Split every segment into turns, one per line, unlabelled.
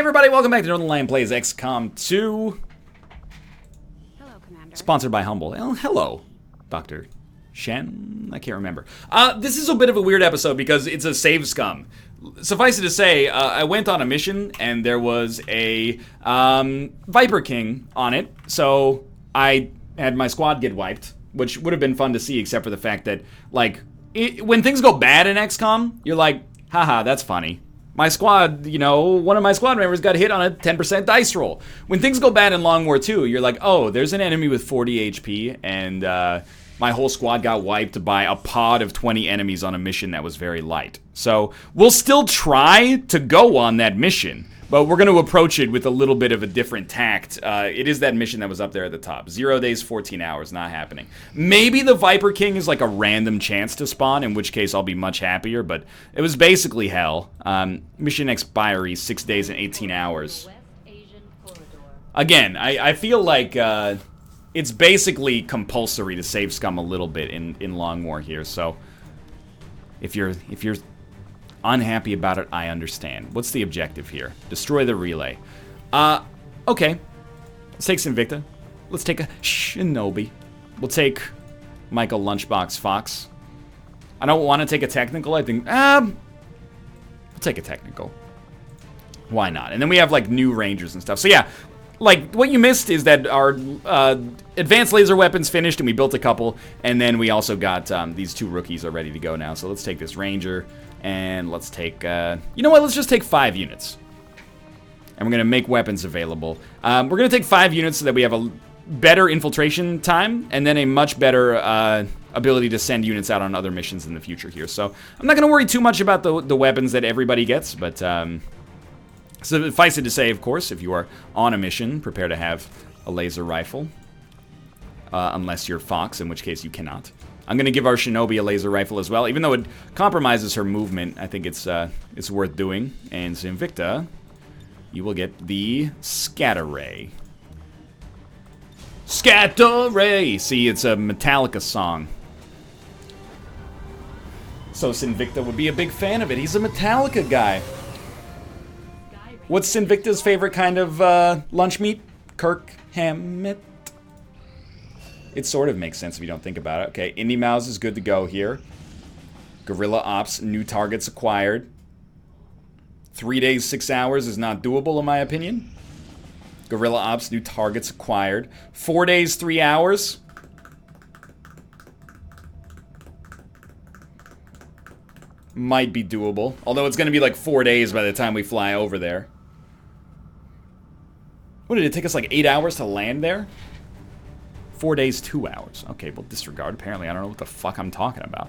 everybody, welcome back to Northern Lion Plays XCOM 2.
Hello, Commander.
Sponsored by Humble. Oh, hello, Dr. Shen? I can't remember. This is a bit of a weird episode because it's a save scum. Suffice it to say, I went on a mission and there was a Viper King on it, so I had my squad get wiped, which would have been fun to see except for the fact that, like, when things go bad in XCOM, you're like, haha, that's funny. My squad, you know, one of my squad members got hit on a 10% dice roll. When things go bad in Long War 2, you're like, oh, there's an enemy with 40 HP, and my whole squad got wiped by a pod of 20 enemies on a mission that was very light. So we'll still try to go on that mission, but we're going to approach it with a little bit of a different tact. It is that mission that was up there at the top. 0 days, 14 hours, not happening. Maybe the Viper King is like a random chance to spawn, in which case I'll be much happier, but it was basically hell. Mission expiry, 6 days and 18 hours. Again, I feel like it's basically compulsory to save scum a little bit in Long War here, so if you're unhappy about it, I understand. What's the objective here? Destroy the relay. Okay. Let's take Invicta. Let's take a Shinobi. We'll take Michael Lunchbox Fox. I don't want to take a technical. I think, we'll take a technical. Why not? And then we have, like, new rangers and stuff. So, yeah, like, what you missed is that our advanced laser weapons finished, and we built a couple, and then we also got these two rookies are ready to go now. So let's take this ranger. And let's take, you know what, let's just take 5 units. And we're going to make weapons available. We're going to take 5 units so that we have a better infiltration time, and then a much better ability to send units out on other missions in the future here. So I'm not going to worry too much about the weapons that everybody gets, but suffice it to say, of course, if you are on a mission, prepare to have a laser rifle. Unless you're Fox, in which case you cannot. I'm going to give our Shinobi a laser rifle as well. Even though it compromises her movement, I think it's worth doing. And Invicta, you will get the Scatter Ray. Scatter Ray! See, it's a Metallica song. So Sinvicta would be a big fan of it. He's a Metallica guy. What's Sinvicta's favorite kind of lunch meat? Kirk Hammett? It sort of makes sense if you don't think about it. Okay, Indie Mouse is good to go here. Guerrilla Ops, new targets acquired. 3 days, 6 hours is not doable in my opinion. Guerrilla Ops, new targets acquired. 4 days, 3 hours. Might be doable. Although it's going to be like 4 days by the time we fly over there. What, did it take us like 8 hours to land there? 4 days, 2 hours. Okay, well, disregard. Apparently, I don't know what the fuck I'm talking about.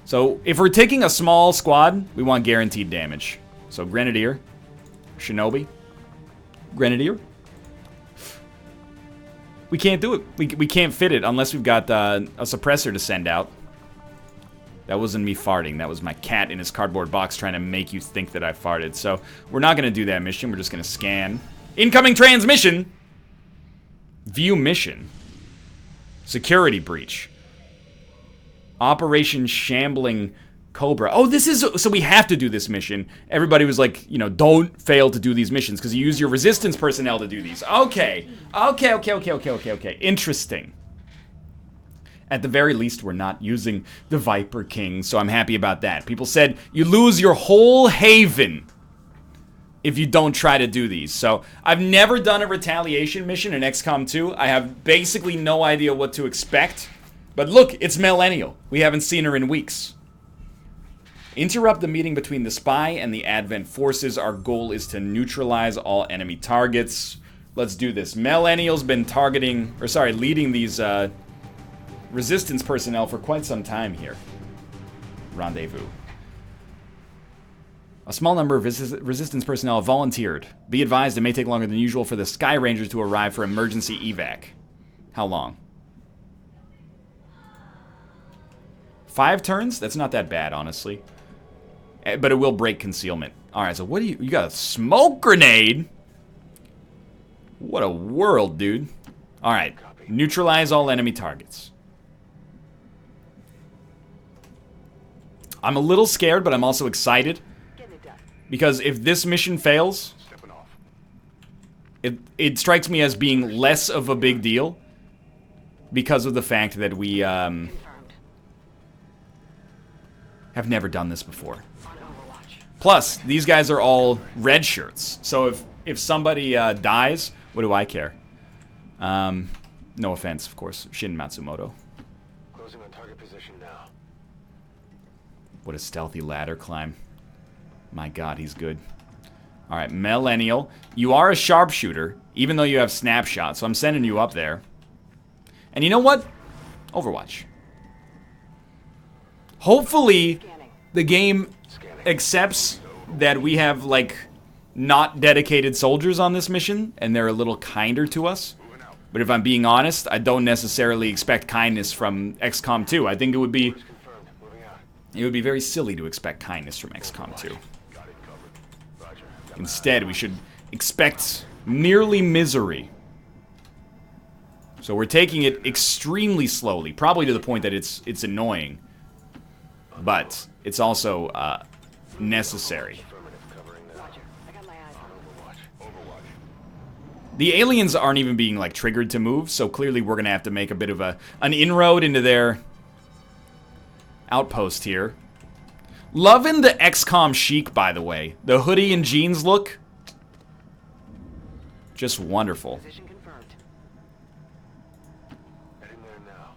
So, if we're taking a small squad, we want guaranteed damage. So, Grenadier. Shinobi. Grenadier. We can't do it. We can't fit it unless we've got a suppressor to send out. That wasn't me farting. That was my cat in his cardboard box trying to make you think that I farted. So, we're not going to do that mission. We're just going to scan. Incoming transmission! View mission. Security breach. Operation Shambling Cobra. Oh, this is... So we have to do this mission. Everybody was like, you know, don't fail to do these missions because you use your resistance personnel to do these. Okay. Okay. Interesting. At the very least, we're not using the Viper King, so I'm happy about that. People said, you lose your whole haven if you don't try to do these. So, I've never done a retaliation mission in XCOM 2. I have basically no idea what to expect. But look, it's Millennial. We haven't seen her in weeks. Interrupt the meeting between the spy and the Advent forces. Our goal is to neutralize all enemy targets. Let's do this. Millennial's been leading these resistance personnel for quite some time here. Rendezvous. A small number of resistance personnel have volunteered. Be advised it may take longer than usual for the Sky Rangers to arrive for emergency evac. How long? 5 turns? That's not that bad, honestly. But it will break concealment. Alright, so what do you got a smoke grenade? What a world, dude. Alright, neutralize all enemy targets. I'm a little scared, but I'm also excited. Because if this mission fails, It strikes me as being less of a big deal because of the fact that we have never done this before. Plus, these guys are all red shirts, so if somebody dies, what do I care? No offense, of course, Shin Matsumoto.
Closing on target position now.
What a stealthy ladder climb. My god, he's good. Alright, Millennial. You are a sharpshooter, even though you have snapshot, so I'm sending you up there. And you know what? Overwatch. Hopefully, the game accepts that we have, like, not dedicated soldiers on this mission, and they're a little kinder to us. But if I'm being honest, I don't necessarily expect kindness from XCOM 2. I think it would be very silly to expect kindness from XCOM 2. Instead, we should expect merely misery. So we're taking it extremely slowly, probably to the point that it's annoying. But it's also necessary. The aliens aren't even being, like, triggered to move, so clearly we're gonna have to make a bit of an inroad into their outpost here. Loving the XCOM chic, by the way. The hoodie and jeans look. Just wonderful.
Position confirmed. Heading there now.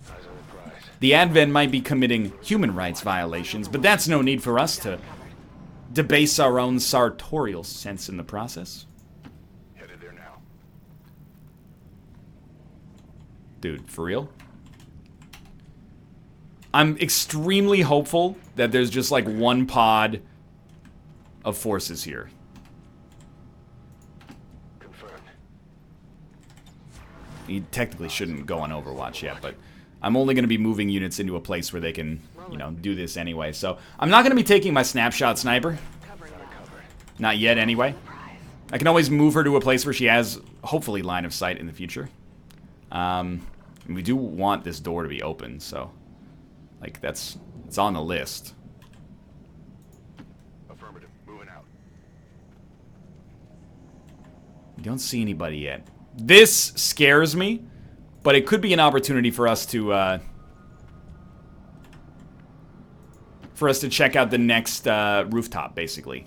Eyes on the prize.
The Advent might be committing human rights violations, but that's no need for us to debase our own sartorial sense in the process.
Headed there now.
Dude, for real? I'm extremely hopeful that there's just like one pod of forces here.
Confirmed.
You technically shouldn't go on Overwatch yet, but I'm only going to be moving units into a place where they can, you know, do this anyway. So I'm not going to be taking my snapshot sniper. Not yet, anyway. I can always move her to a place where she has, hopefully, line of sight in the future. And we do want this door to be open, so... Like, it's on the list.
Affirmative. Moving out.
We don't see anybody yet. This scares me, but it could be an opportunity for us to check out the next rooftop, basically.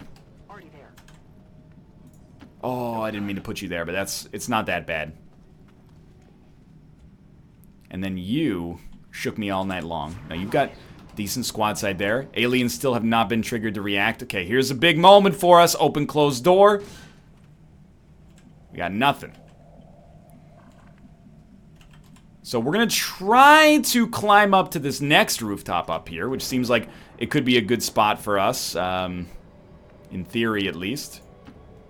Already there.
Oh, I didn't mean to put you there, but it's not that bad. And then you shook me all night long. Now, you've got decent squad side there. Aliens still have not been triggered to react. Okay, here's a big moment for us. Open, closed door. We got nothing. So we're going to try to climb up to this next rooftop up here, which seems like it could be a good spot for us, in theory at least.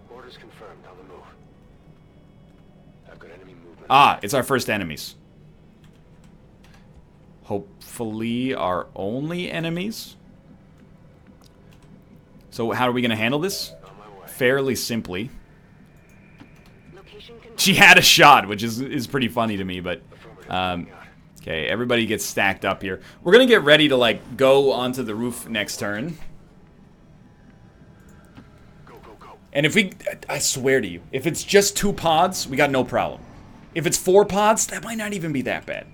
Orders confirmed. On the move. I've got enemy movement.
Ah, it's our first enemies. Hopefully our only enemies. So how are we going to handle this?
On my way.
Fairly simply.
Location confirmed.
She had a shot, which is pretty funny to me, but... okay, everybody gets stacked up here. We're going to get ready to, like, go onto the roof next turn.
Go, go, go.
And if we... I swear to you, if it's just 2 pods, we got no problem. If it's 4 pods, that might not even be that bad.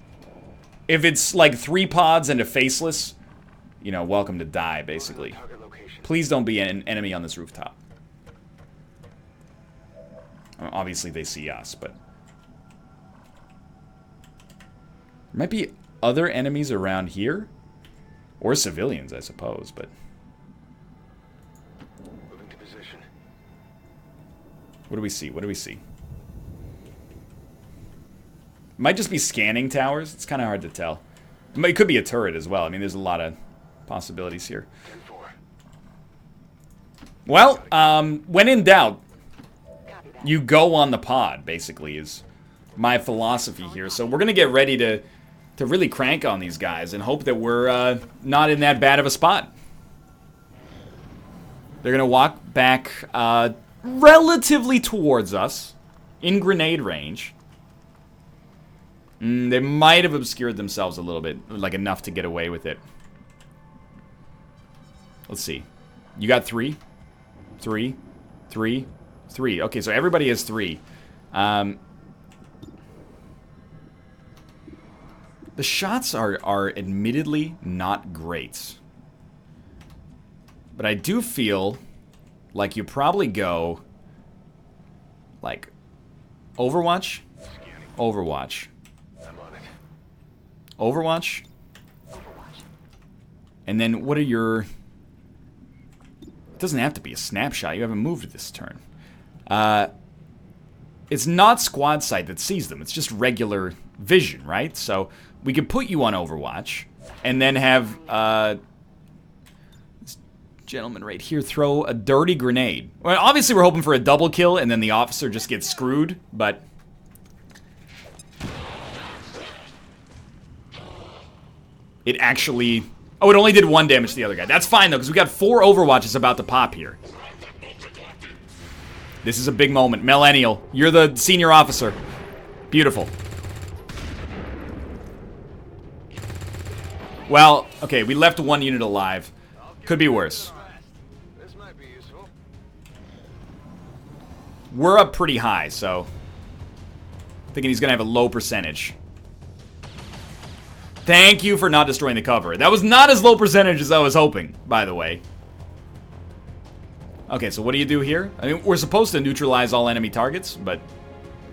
If it's, like, 3 pods and a faceless, you know, welcome to die, basically.
Target location.
Please don't be an enemy on this rooftop. Obviously, they see us, but... There might be other enemies around here. Or civilians, I suppose, but...
Moving to position.
What do we see? What do we see? Might just be scanning towers. It's kind of hard to tell. It could be a turret as well. I mean, there's a lot of possibilities here.
10-4.
Well, when in doubt, you go on the pod, basically, is my philosophy here. So we're going to get ready to really crank on these guys and hope that we're not in that bad of a spot. They're going to walk back relatively towards us in grenade range. They might have obscured themselves a little bit, like enough to get away with it. Let's see. You got 3? 3? 3? 3. Okay, so everybody has 3. The shots are admittedly not great. But I do feel like you probably go... like... Overwatch? Overwatch.
I'm on it.
Overwatch? And then what are your... It doesn't have to be a snapshot. You haven't moved this turn. It's not squad sight that sees them. It's just regular vision, right? So we could put you on Overwatch and then have this gentleman right here throw a dirty grenade. Well, obviously we're hoping for a double kill and then the officer just gets screwed, but... It actually... Oh, it only did 1 damage to the other guy. That's fine, though, because we got 4 Overwatches about to pop here. This is a big moment. Millennial, you're the senior officer. Beautiful. Well, okay, we left 1 unit alive. Could be worse.
This might be useful.
We're up pretty high, so... Thinking he's gonna have a low percentage. Thank you for not destroying the cover. That was not as low percentage as I was hoping, by the way. Okay, so what do you do here? I mean, we're supposed to neutralize all enemy targets, but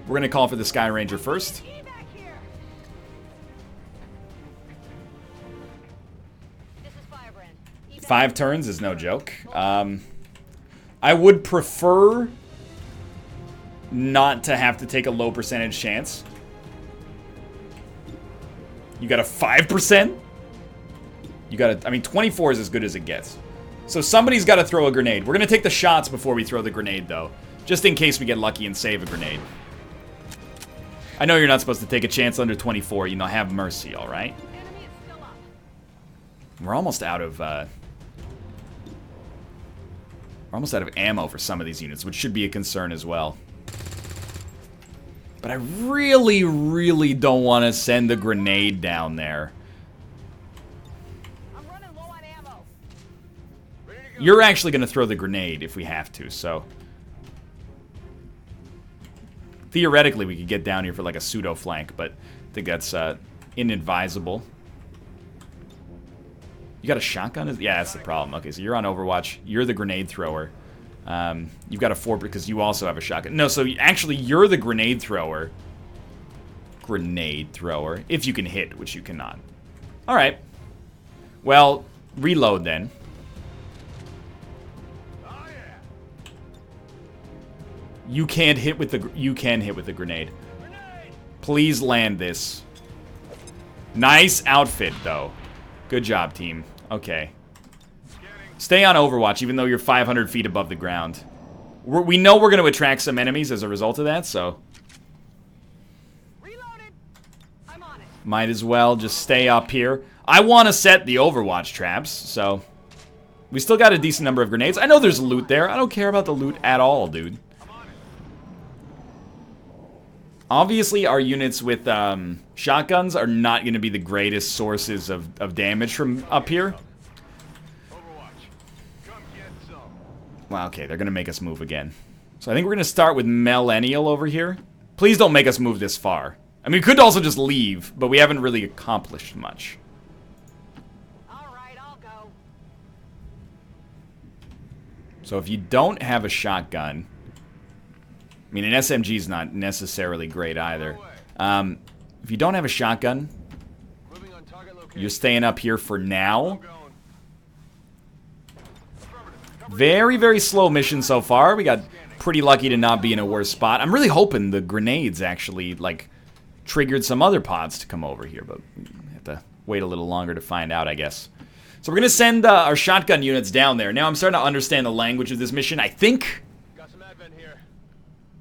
we're going to call for the Sky Ranger first.
This is Firebrand.
5 turns is no joke. I would prefer not to have to take a low percentage chance. You got a 5%? You got a... I mean, 24 is as good as it gets. So somebody's got to throw a grenade. We're going to take the shots before we throw the grenade, though. Just in case we get lucky and save a grenade. I know you're not supposed to take a chance under 24. You know, have mercy, all right?
Enemy is still up.
We're almost out of... We're almost out of ammo for some of these units, which should be a concern as well. But I really, really don't want to send the grenade down there.
I'm running low on ammo.
You're actually going to throw the grenade if we have to, so... Theoretically, we could get down here for like a pseudo flank, but I think that's inadvisable. You got a shotgun? Yeah, that's the problem. Okay, so you're on Overwatch. You're the grenade thrower. You've got a 4 because you also have a shotgun. No, so actually you're the grenade thrower. Grenade thrower. If you can hit, which you cannot. Alright. Well, reload then. You can't hit with the... You can hit with the grenade. Please land this. Nice outfit, though. Good job, team. Okay. Stay on Overwatch, even though you're 500 feet above the ground. We know we're going to attract some enemies as a result of that, so...
Reloaded. I'm on it.
Might as well just stay up here. I want to set the Overwatch traps, so... We still got a decent number of grenades. I know there's loot there. I don't care about the loot at all, dude. Obviously, our units with shotguns are not going to be the greatest sources of damage from up here. Well, okay, they're going to make us move again. So I think we're going to start with Millennial over here. Please don't make us move this far. I mean, we could also just leave, but we haven't really accomplished much.
All right, I'll go.
So if you don't have a shotgun... I mean, an SMG is not necessarily great either. If you don't have a shotgun, you're staying up here for now. Very, very slow mission so far. We got pretty lucky to not be in a worse spot. I'm really hoping the grenades actually, like, triggered some other pods to come over here, but we have to wait a little longer to find out, I guess. So we're going to send our shotgun units down there. Now I'm starting to understand the language of this mission, I think.
Got some advent here.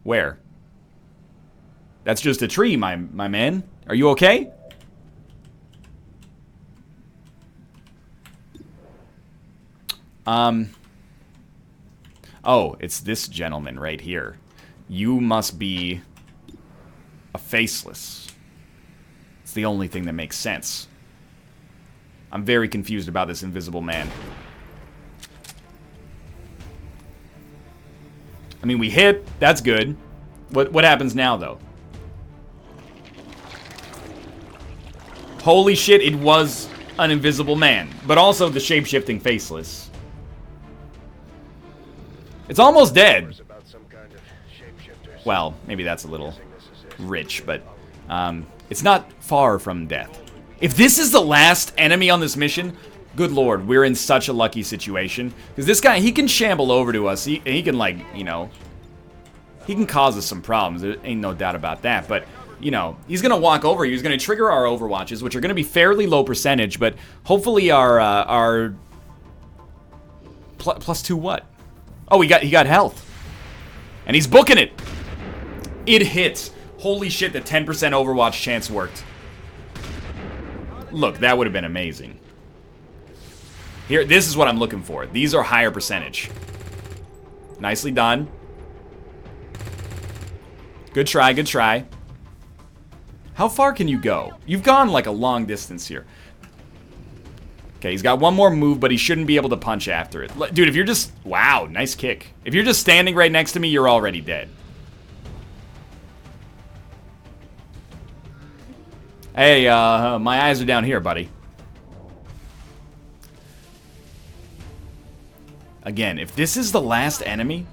Where? That's just a tree, my man. Are you okay? Oh, it's this gentleman right here. You must be a faceless. It's the only thing that makes sense. I'm very confused about this invisible man. I mean, we hit. That's good. What happens now, though? Holy shit, it was an invisible man. But also the shape-shifting faceless. It's almost dead. Well, maybe that's a little rich, but it's not far from death. If this is the last enemy on this mission, good lord, we're in such a lucky situation. Because this guy, he can shamble over to us. He can, like, you know, he can cause us some problems. There ain't no doubt about that. But, you know, he's going to walk over. He's going to trigger our overwatches, which are going to be fairly low percentage. But hopefully our plus 2 what? Oh, he got health. And he's booking it. It hits. Holy shit, the 10% overwatch chance worked. Look, that would have been amazing. Here, this is what I'm looking for. These are higher percentage. Nicely done. Good try, good try. How far can you go? You've gone like a long distance here. Okay, he's got one more move, but he shouldn't be able to punch after it. Dude, if you're just... Wow, nice kick. If you're just standing right next to me, you're already dead. Hey, my eyes are down here, buddy. Again, if this is the last enemy,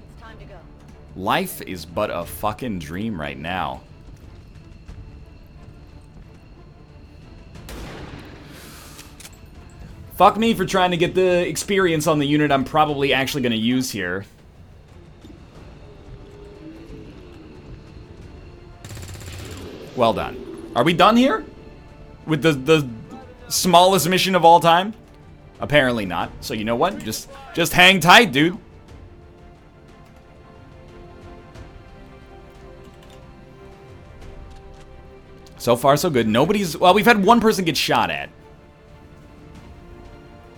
life is but a fucking dream right now. Fuck me for trying to get the experience on the unit I'm probably actually going to use here. Well done. Are we done here? With the smallest mission of all time? Apparently not. So you know what? Just hang tight, dude. So far, so good. Nobody's... Well, we've had one person get shot at.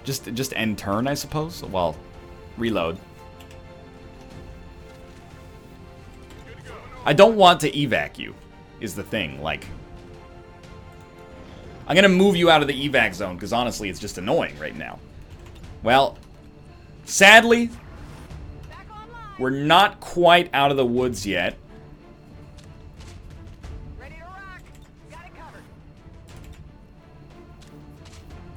Just end turn, I suppose? Well, reload. I don't want to evac you, is the thing. Like... I'm gonna move you out of the evac zone, because honestly, it's just annoying right now. Well, sadly, we're not quite out of the woods yet.
Ready to rock. Got it covered.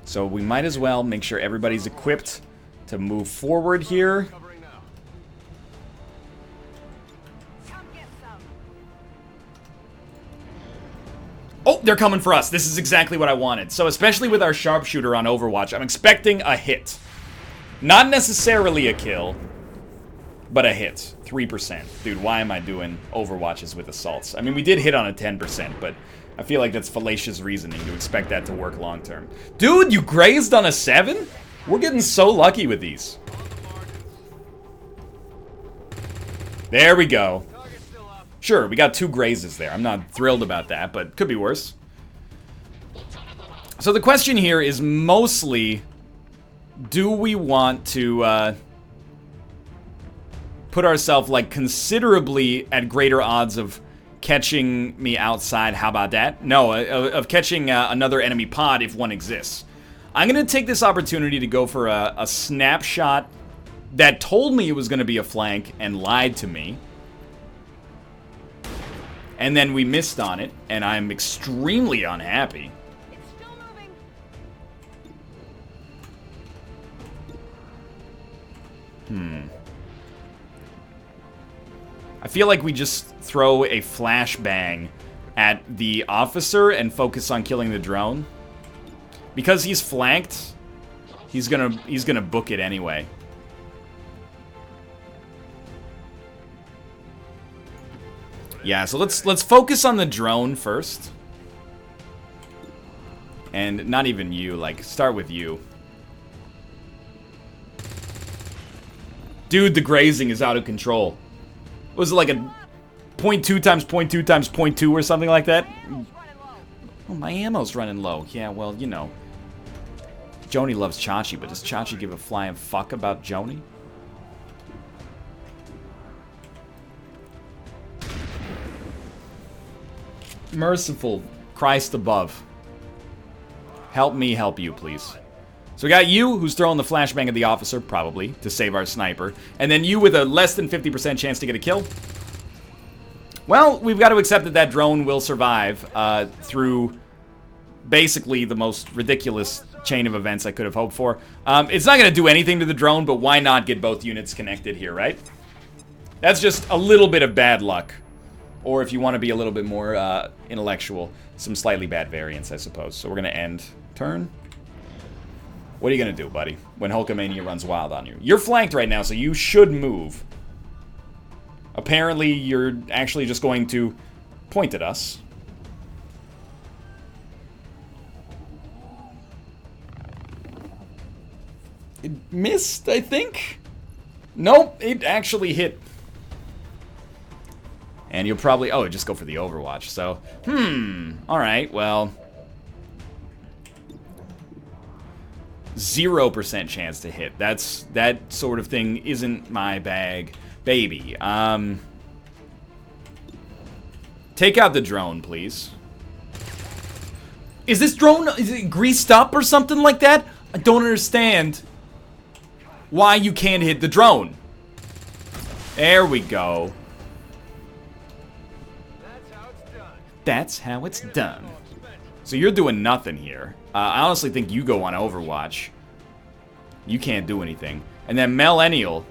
So we might as well make sure everybody's equipped to move forward here.
Come get some.
Oh, they're coming for us. This is exactly what I wanted. So especially with our sharpshooter on Overwatch, I'm expecting a hit. Not necessarily a kill, but a hit. 3%. Dude, why am I doing Overwatches with assaults? I mean, we did hit on a 10%, but I feel like that's fallacious reasoning to expect that to work long term. Dude, you grazed on a 7? We're getting so lucky with these. There we go. Sure, we got 2 grazes there. I'm not thrilled about that, but could be worse. So the question here is mostly, do we want to put ourselves like considerably at greater odds of catching me outside? How about that? No, of catching another enemy pod if one exists. I'm going to take this opportunity to go for a snapshot that told me it was going to be a flank and lied to me. And then we missed on it, and I'm extremely unhappy.
It's still moving.
I feel like we just throw a flashbang at the officer and focus on killing the drone. Because he's flanked, he's gonna book it anyway. Yeah, so let's focus on the drone first. And not even you, like, start with you. Dude, the grazing is out of control. Was it like a 0.2 times 0.2 times 0.2 or something like that? Oh, my ammo's running low. Yeah, well, you know. Joni loves Chachi, but does Chachi give a flying fuck about Joni? Merciful Christ above. Help me help you, please. So we got you, who's throwing the flashbang at the officer, probably, to save our sniper. And then you with a less than 50% chance to get a kill. Well, we've got to accept that that drone will survive through basically the most ridiculous chain of events I could have hoped for. It's not going to do anything to the drone, but why not get both units connected here, right? That's just a little bit of bad luck. Or if you want to be a little bit more intellectual, some slightly bad variance, I suppose. So we're going to end turn. What are you going to do, buddy, when Hulkamania runs wild on you? You're flanked right now, so you should move. Apparently, you're actually just going to point at us. It missed, I think? Nope, it actually hit. And you'll probably... Oh, just go for the Overwatch, so... Alright, well... 0% chance to hit. That sort of thing isn't my bag, baby. Take out the drone, please. Is this drone, is it greased up or something like that? I don't understand why you can't hit the drone. There we go. That's how it's done. So you're doing nothing here. I honestly think you go on Overwatch. You can't do anything. And then Millennial,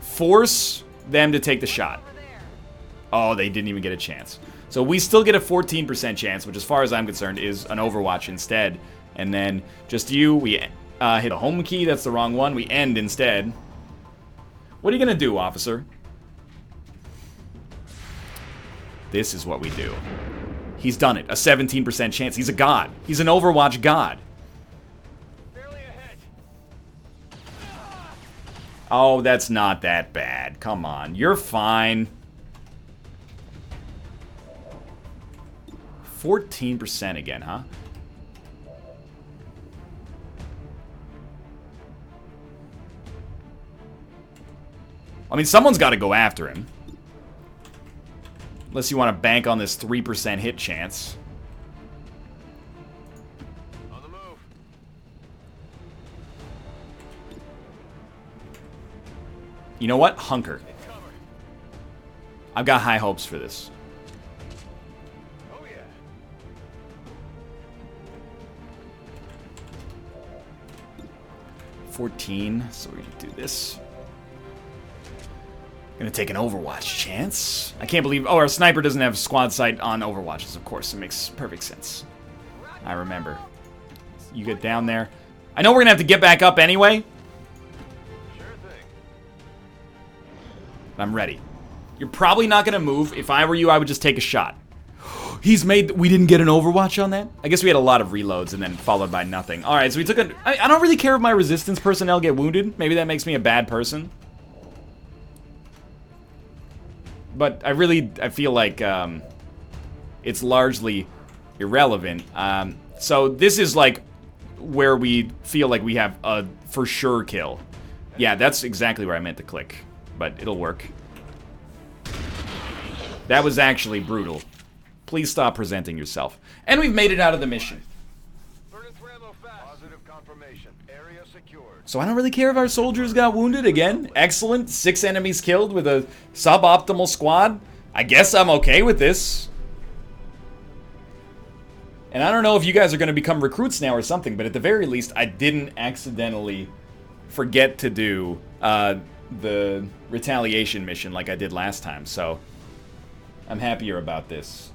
force them to take the shot. Oh, they didn't even get a chance. So we still get a 14% chance, which as far as I'm concerned is an Overwatch instead. And then just you, we hit a home key. That's the wrong one. We end instead. What are you going to do, officer? This is what we do. He's done it. A 17% chance. He's a god. He's an Overwatch god.
Barely ahead.
Oh, that's not that bad. Come on. You're fine. 14% again, huh? I mean, someone's got to go after him. Unless you want to bank on this 3% hit chance.
On the move.
You know what? Hunker. I've got high hopes for this.
Oh yeah.
14, so we're gonna do this. Gonna take an Overwatch chance. I can't believe... Oh, our sniper doesn't have squad sight on Overwatches, of course. It makes perfect sense. I remember. You get down there. I know we're gonna have to get back up anyway.
Sure thing.
But I'm ready. You're probably not gonna move. If I were you, I would just take a shot. He's made... We didn't get an Overwatch on that? I guess we had a lot of reloads and then followed by nothing. Alright, so we took a... I don't really care if my resistance personnel get wounded. Maybe that makes me a bad person. But I feel like it's largely irrelevant. So this is like where we feel like we have a for sure kill. Yeah, that's exactly where I meant to click, but it'll work. That was actually brutal. Please stop presenting yourself. And we've made it out of the mission.
Burning through ammo fast. Positive confirmation. Area secured.
So I don't really care if our soldiers got wounded again. Excellent. 6 enemies killed with a suboptimal squad. I guess I'm okay with this. And I don't know if you guys are going to become recruits now or something, but at the very least, I didn't accidentally forget to do the retaliation mission like I did last time. So I'm happier about this.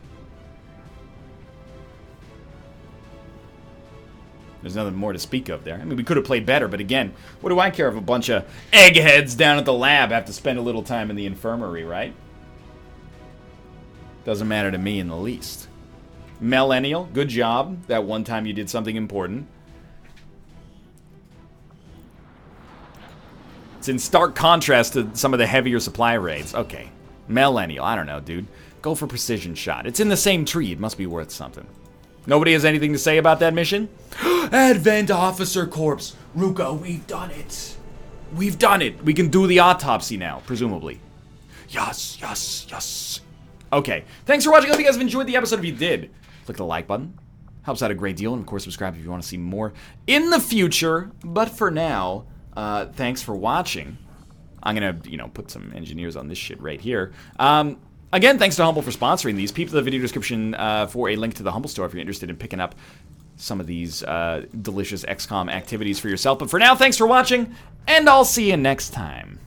There's nothing more to speak of there. I mean, we could have played better, but again, what do I care if a bunch of eggheads down at the lab have to spend a little time in the infirmary, right? Doesn't matter to me in the least. Millennial, good job. That one time you did something important. It's in stark contrast to some of the heavier supply raids. Okay. Millennial, I don't know, dude. Go for precision shot. It's in the same tree. It must be worth something. Nobody has anything to say about that mission? Advent Officer Corps. Ruka, we've done it. We've done it. We can do the autopsy now, presumably. Yes, yes, yes. Okay. Thanks for watching. I hope you guys have enjoyed the episode. If you did, click the like button. Helps out a great deal. And, of course, subscribe if you want to see more in the future. But for now, thanks for watching. I'm going to, put some engineers on this shit right here. Again, thanks to Humble for sponsoring these. Peep to the video description for a link to the Humble store if you're interested in picking up some of these delicious XCOM activities for yourself. But for now, thanks for watching, and I'll see you next time.